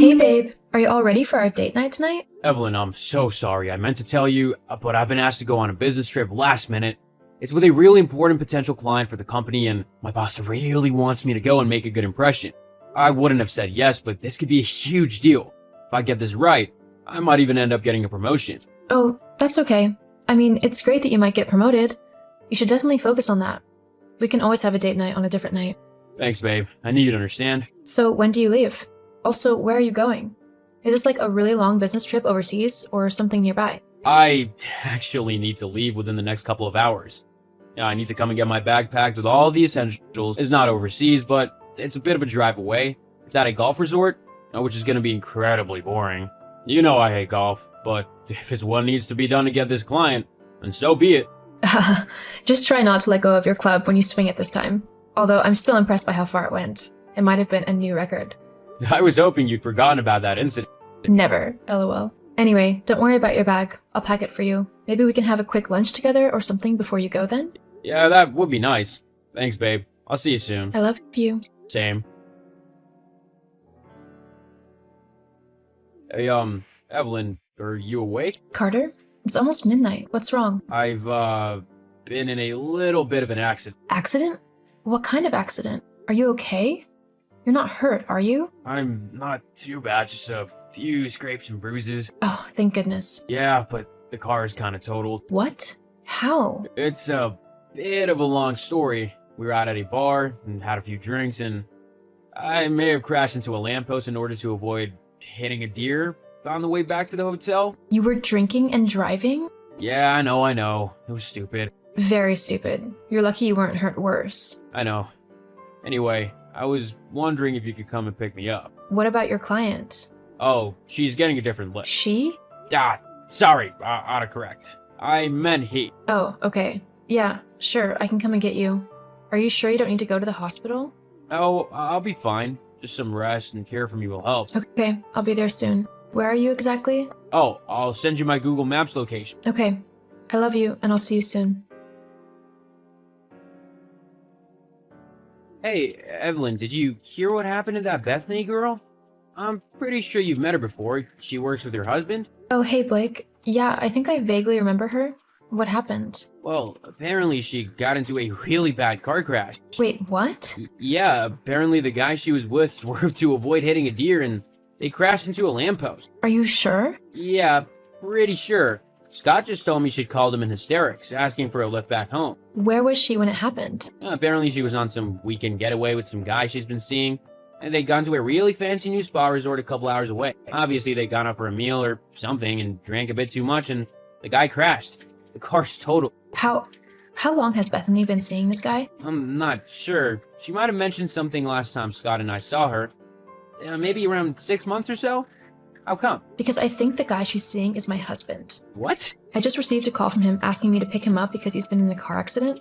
Hey babe, are you all ready for our date night tonight? Evelyn, I'm so sorry. I meant to tell you, but I've been asked to go on a business trip last minute. It's with a really important potential client for the company, and my boss really wants me to go and make a good impression. I wouldn't have said yes, but this could be a huge deal. If I get this right, I might even end up getting a promotion. Oh, that's okay. I mean, it's great that you might get promoted. You should definitely focus on that. We can always have a date night on a different night. Thanks, babe. I need you to understand. So when do you leave? Also, where are you going? Is this like a really long business trip overseas or something nearby? I actually need to leave within the next couple of hours. Yeah, I need to come and get my bag packed with all the essentials. It's not overseas, but it's a bit of a drive away. It's at a golf resort, which is going to be incredibly boring. You know I hate golf, but if it's what needs to be done to get this client, then so be it. Just try not to let go of your club when you swing it this time. Although I'm still impressed by how far it went. It might have been a new record. I was hoping you'd forgotten about that incident. Never, lol. Anyway, don't worry about your bag. I'll pack it for you. Maybe we can have a quick lunch together or something before you go then? Yeah, that would be nice. Thanks, babe. I'll see you soon. I love you. Same. Hey, Evelyn, are you awake? Carter? It's almost midnight. What's wrong? I've, been in a little bit of an accident. Accident? What kind of accident? Are you okay? You're not hurt, are you? I'm not too bad, just a few scrapes and bruises. Oh, thank goodness. Yeah, but the car is kind of totaled. What? How? It's a bit of a long story. We were out at a bar and had a few drinks, and I may have crashed into a lamppost in order to avoid hitting a deer on the way back to the hotel. You were drinking and driving? Yeah, I know. It was stupid. Very stupid. You're lucky you weren't hurt worse. I know. Anyway, I was wondering if you could come and pick me up. What about your client? Oh, she's getting a different lift. She? Sorry, autocorrect. I meant he. Oh, okay. Yeah, sure, I can come and get you. Are you sure you don't need to go to the hospital? Oh, I'll be fine. Just some rest and care from you will help. Okay, I'll be there soon. Where are you exactly? Oh, I'll send you my Google Maps location. Okay. I love you, and I'll see you soon. Hey, Evelyn, did you hear what happened to that Bethany girl? I'm pretty sure you've met her before. She works with her husband. Oh, hey, Blake. Yeah, I think I vaguely remember her. What happened? Well, apparently she got into a really bad car crash. Wait, what? Yeah, apparently the guy she was with swerved to avoid hitting a deer and they crashed into a lamppost. Are you sure? Yeah, pretty sure. Scott just told me she'd called him in hysterics, asking for a lift back home. Where was she when it happened? Apparently she was on some weekend getaway with some guy she's been seeing, and they'd gone to a really fancy new spa resort a couple hours away. Obviously they'd gone out for a meal or something and drank a bit too much, and the guy crashed. The car's total. How long has Bethany been seeing this guy? I'm not sure. She might have mentioned something last time Scott and I saw her. Maybe around 6 months or so? How come? Because I think the guy she's seeing is my husband. What? I just received a call from him asking me to pick him up because he's been in a car accident.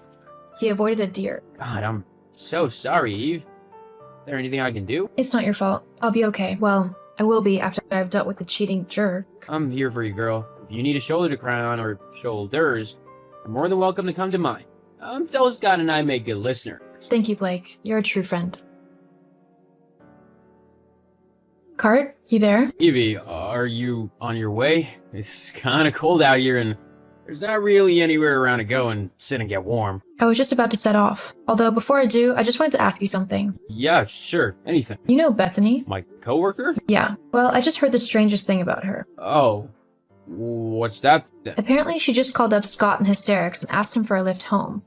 He avoided a deer. God, I'm so sorry, Eve. Is there anything I can do? It's not your fault. I'll be okay. Well, I will be after I've dealt with the cheating jerk. I'm here for you, girl. If you need a shoulder to cry on or shoulders, you're more than welcome to come to mine. Tell Scott and I make good listeners. Thank you, Blake. You're a true friend. Cart, you there? Evie, are you on your way? It's kind of cold out here and there's not really anywhere around to go and sit and get warm. I was just about to set off. Although before I do, I just wanted to ask you something. Yeah, sure. Anything. You know Bethany? My coworker? Yeah. Well, I just heard the strangest thing about her. Oh. What's that then? Apparently, she just called up Scott in hysterics and asked him for a lift home.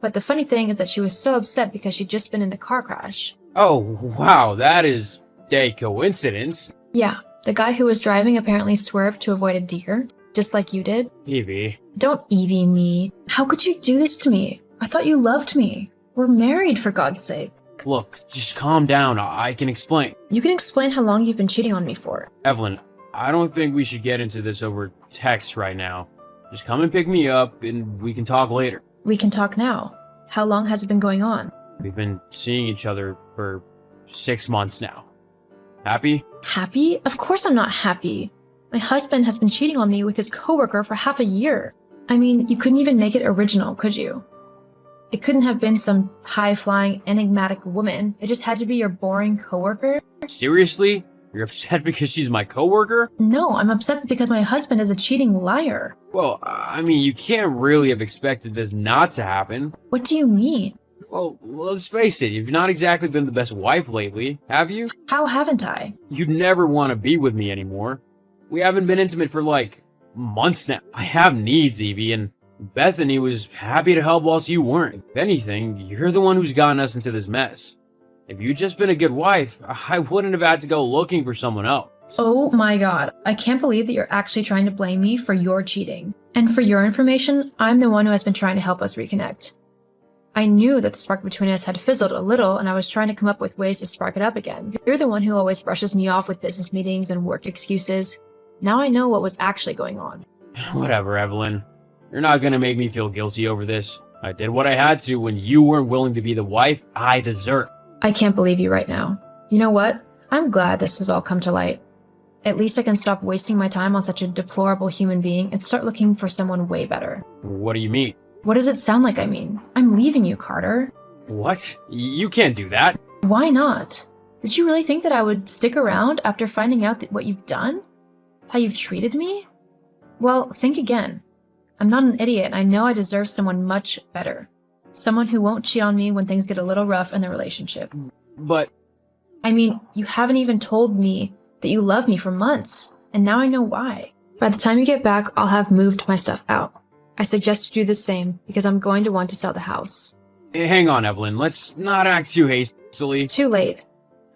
But the funny thing is that she was so upset because she'd just been in a car crash. Oh, wow, that is a coincidence. Yeah, the guy who was driving apparently swerved to avoid a deer, just like you did. Evie. Don't Evie me. How could you do this to me? I thought you loved me. We're married, for God's sake. Look, just calm down. I can explain. You can explain how long you've been cheating on me for. Evelyn, I don't think we should get into this over text right now. Just come and pick me up and we can talk later. We can talk now. How long has it been going on? We've been seeing each other for 6 months now. Happy? Happy? Of course I'm not happy. My husband has been cheating on me with his coworker for half a year. I mean, you couldn't even make it original, could you? It couldn't have been some high-flying, enigmatic woman. It just had to be your boring coworker. Seriously? You're upset because she's my coworker? No, I'm upset because my husband is a cheating liar. Well, I mean, you can't really have expected this not to happen. What do you mean? Well, let's face it, you've not exactly been the best wife lately, have you? How haven't I? You'd never want to be with me anymore. We haven't been intimate for like months now. I have needs, Evie, and Bethany was happy to help whilst you weren't. If anything, you're the one who's gotten us into this mess. If you'd just been a good wife, I wouldn't have had to go looking for someone else. Oh my god, I can't believe that you're actually trying to blame me for your cheating. And for your information, I'm the one who has been trying to help us reconnect. I knew that the spark between us had fizzled a little, and I was trying to come up with ways to spark it up again. You're the one who always brushes me off with business meetings and work excuses. Now I know what was actually going on. Whatever, Evelyn. You're not gonna make me feel guilty over this. I did what I had to when you weren't willing to be the wife I deserve. I can't believe you right now. You know what? I'm glad this has all come to light. At least I can stop wasting my time on such a deplorable human being and start looking for someone way better. What do you mean? What does it sound like I mean? I'm leaving you, Carter. What? You can't do that. Why not? Did you really think that I would stick around after finding out what you've done? How you've treated me? Well, think again. I'm not an idiot, and I know I deserve someone much better. Someone who won't cheat on me when things get a little rough in the relationship. But... I mean, you haven't even told me that you love me for months, and now I know why. By the time you get back, I'll have moved my stuff out. I suggest you do the same, because I'm going to want to sell the house. Hang on, Evelyn. Let's not act too hastily. Too late.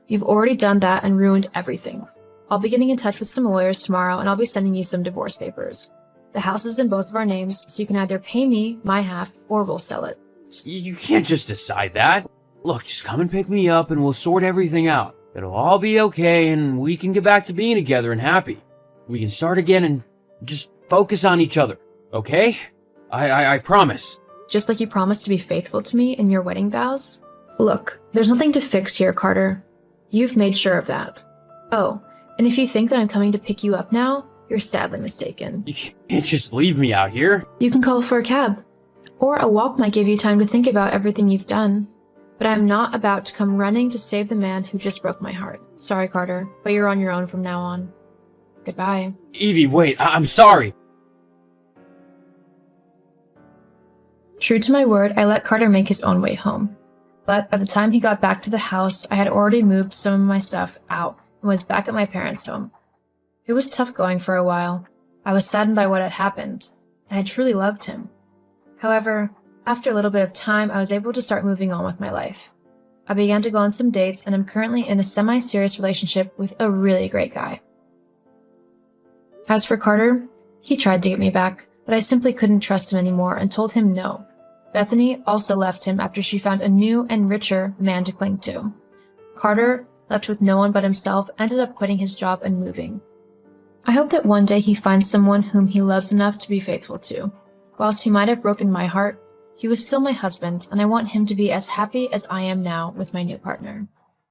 You've already done that and ruined everything. I'll be getting in touch with some lawyers tomorrow, and I'll be sending you some divorce papers. The house is in both of our names, so you can either pay me my half, or we'll sell it. You can't just decide that. Look, just come and pick me up and we'll sort everything out. It'll all be okay and we can get back to being together and happy. We can start again and just focus on each other, okay? I promise. Just like you promised to be faithful to me in your wedding vows? Look, there's nothing to fix here, Carter. You've made sure of that. Oh, and if you think that I'm coming to pick you up now, you're sadly mistaken. You can't just leave me out here. You can call for a cab. Or a walk might give you time to think about everything you've done. But I'm not about to come running to save the man who just broke my heart. Sorry, Carter, but you're on your own from now on. Goodbye. Evie, wait, I'm sorry. True to my word, I let Carter make his own way home. But by the time he got back to the house, I had already moved some of my stuff out and was back at my parents' home. It was tough going for a while. I was saddened by what had happened. I had truly loved him. However, after a little bit of time, I was able to start moving on with my life. I began to go on some dates, and I'm currently in a semi-serious relationship with a really great guy. As for Carter, he tried to get me back, but I simply couldn't trust him anymore and told him no. Bethany also left him after she found a new and richer man to cling to. Carter, left with no one but himself, ended up quitting his job and moving. I hope that one day he finds someone whom he loves enough to be faithful to. Whilst he might have broken my heart, he was still my husband, and I want him to be as happy as I am now with my new partner.